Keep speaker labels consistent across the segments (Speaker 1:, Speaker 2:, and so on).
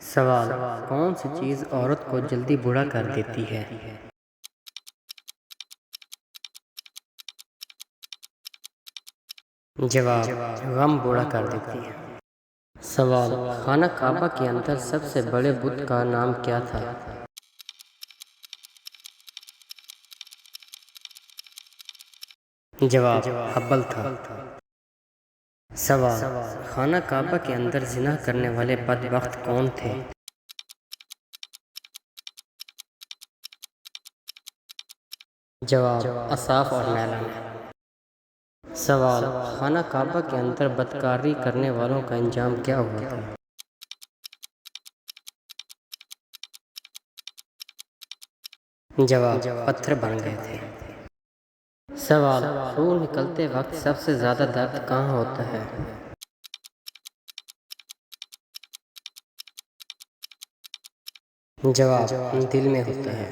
Speaker 1: سوال: کون سی چیز عورت کو جلدی بوڑھا کر دیتی ہے؟ جواب: غم بوڑھا کر دیتی ہے۔ سوال: خانہ کعبہ کے اندر سب سے بڑے بت کا نام کیا تھا؟ جواب: حبل تھا۔ سوال: خانہ کعبہ کے اندر زنا کرنے والے بدبخت کون تھے؟ جواب: اصاف اور نیلم۔ سوال: خانہ کعبہ کے اندر بدکاری کرنے والوں کا انجام کیا ہوا تھا؟ جواب: پتھر بن گئے تھے۔ سوال: خون نکلتے وقت سب سے زیادہ درد کہاں ہوتا ہے؟ جواب: دل میں ہوتا ہے۔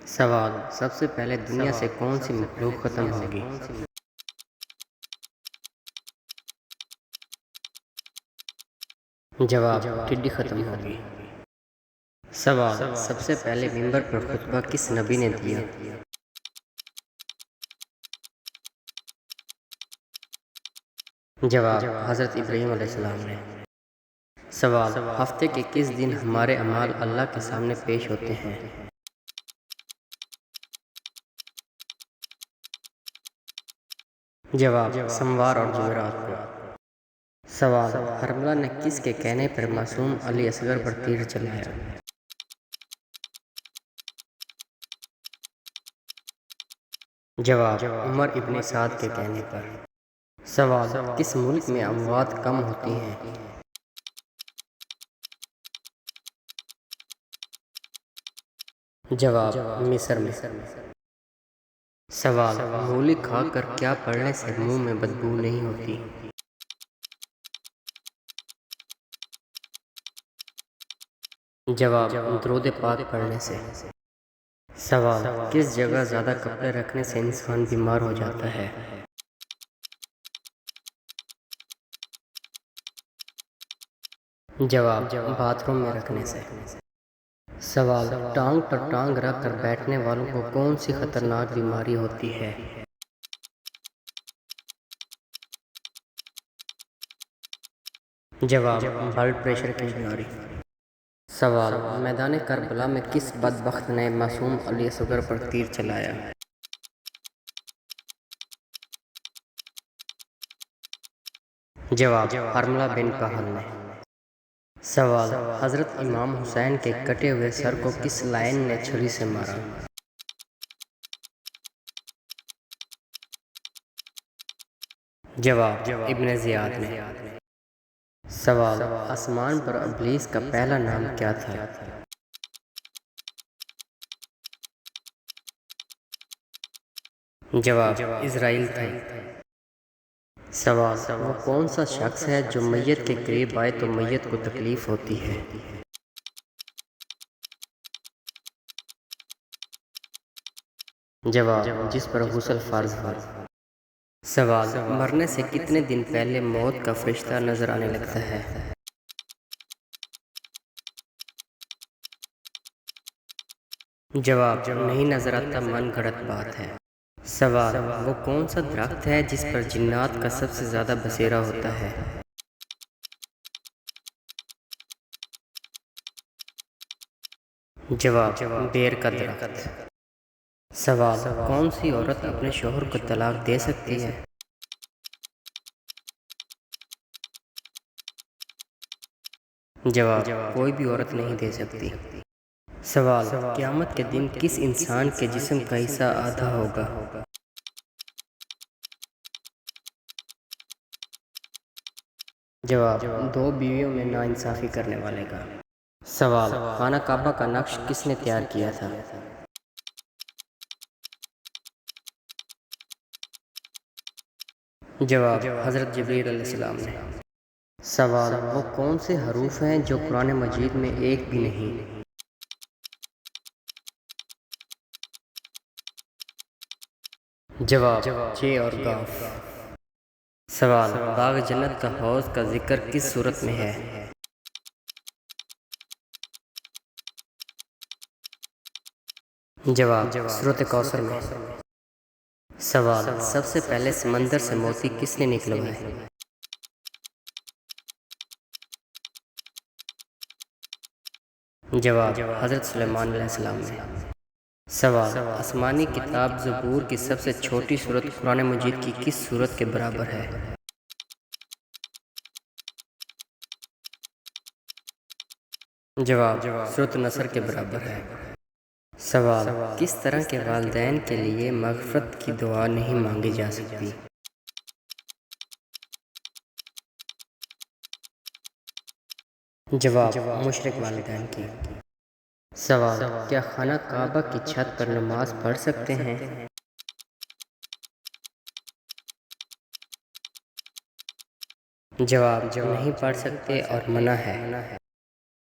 Speaker 1: سوال: سب سے پہلے دنیا سے کون سی مخلوق ختم ہوگی؟ جواب: ٹڈی ختم ہوگی۔ سوال: سب سے پہلے منبر پر خطبہ کس نبی نے دیا؟ جواب: حضرت ابراہیم علیہ السلام نے۔ سوال: ہفتے کے کس دن ہمارے اعمال اللہ کے سامنے پیش ہوتے ہیں؟ جواب: سوموار اور جمعرات کو۔ سوال: حرملہ نے کس کے کہنے پر معصوم علی اصغر پر تیر چلایا؟ جواب: عمر ابن سعد کے کہنے پر۔ سوال: کس ملک میں اموات کم ہوتی ہیں؟ جواب: مصر میں۔ سوال: مولی کھا کر کیا پڑھنے سے منہ میں بدبو نہیں ہوتی؟ جواب: درود پاک پڑھنے سے۔ سوال: کس جگہ زیادہ کپڑے رکھنے سے انسان بیمار ہو جاتا ہے؟ جواب: باتھ روم میں رکھنے سے۔ سوال: ٹانگ پر ٹانگ رکھ کر بیٹھنے والوں کو کون سی خطرناک بیماری ہوتی ہے؟ جواب: بلڈ پریشر کی بیماری۔ سوال: میدان کربلا میں کس بدبخت نے معصوم علی اصغر پر تیر چلایا؟ جواب: حرملہ بن کہل نے۔ سوال: حضرت امام حسین کے کٹے ہوئے سر کو کس لائن نے چھری سے مارا؟ جواب: ابن زیاد نے۔ سوال: آسمان پر ابلیس کا پہلا نام کیا تھا؟ جواب: اسرائیل تھا۔ سوال: وہ کون سا شخص ہے جو میت کے قریب آئے تو میت کو تکلیف ہوتی ہے؟ جواب: جس پر غسل فرض ہو۔ سوال: مرنے سے کتنے دن پہلے موت کا فرشتہ نظر آنے لگتا ہے؟ جواب: نہیں نظر آتا، من گھڑت بات ہے۔ سوال: وہ کون سا درخت ہے جس پر جنات کا سب سے زیادہ بسیرا ہوتا ہے؟ جواب: بیر کا درخت۔ سوال: کون سی عورت اپنے شوہر کو طلاق دے سکتی ہے؟ جواب: کوئی بھی عورت نہیں دے سکتی۔ سوال: قیامت کے دن کس انسان کے جسم کا حصہ آدھا ہوگا؟ جواب: دو بیویوں میں ناانصافی کرنے والے کا۔ سوال: خانہ کعبہ کا نقش کس نے تیار کیا تھا؟ جواب: حضرت جبرائیل علیہ السلام نے۔ سوال: وہ کون سے حروف ہیں جو قرآن مجید میں ایک بھی نہیں؟ جواب: ج اور ق۔ سوال: باغ جنت کا حوض کا ذکر کس سورت میں ہے؟ جواب سورۃ کوثر میں۔ سوال سب سے پہلے سمندر سے موتی کس نے نکلوائے؟ جواب حضرت سلیمان علیہ السلام نے۔ سوال آسمانی کتاب زبور کی سب سے چھوٹی سورت قرآن مجید کی کس سورت کے برابر ہے؟ جواب سورۃ النصر کے برابر ہے۔ سوال کس طرح کے والدین کے لیے مغفرت کی دعا نہیں مانگی جا سکتی؟ جواب مشرک والدین کی۔ سوال کیا خانہ کعبہ کی چھت پر نماز پڑھ سکتے ہیں؟ جواب نہیں پڑھ سکتے اور منع ہے۔